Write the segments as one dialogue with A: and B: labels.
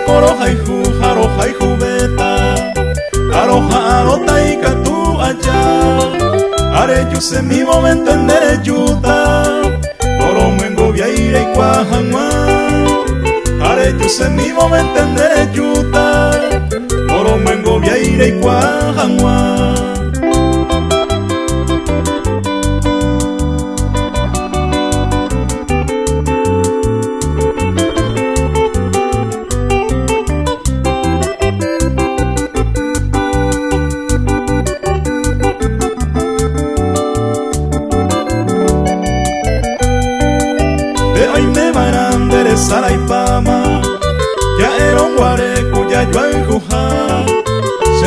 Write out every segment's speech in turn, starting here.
A: koroja y jubeta aroja arota y catu allá are yo se mi momento en dereyuta toro mengo viaire y cuajanwa are yo se mi momento en dereyuta toro mengo viaire y cuajanwa. Sara y Pama, ya era un guareco, ya yo aljuja,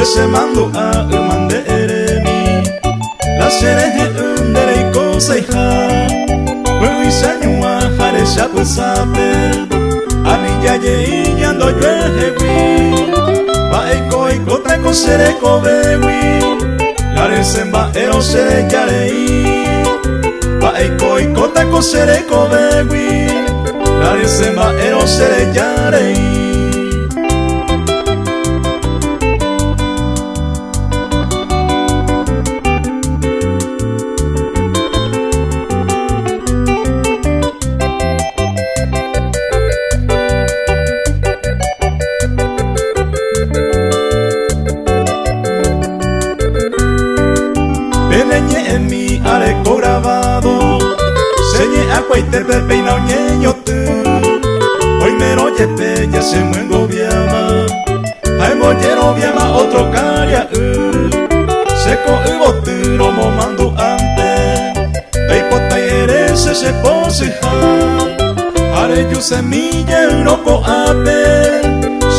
A: se mando a mande eremi, la sereje undere y cosa hija, muy saño a jare chapuzape, a mi ya ye ando yo ejewi, va eco y cotra con sereco bewi, la resemba ero sere yarei, va eco y cotra con sereco bewi. La semba ero sere yarei. Peneñe en mi areco grabado, señe agua y te peina oñeño tú. Hoy me lo lleve, ya se muengo viama. Ay mollero viama otro caria seco y botiro momando ante. Ay pota y eres se poseja. Are yo semilla y roco ape.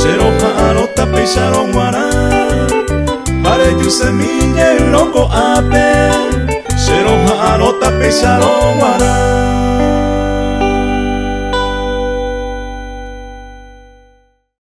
A: Cero jaro tape y sharon guará. Are yo semilla y roco ape. Cero jaro tape y sharon guará.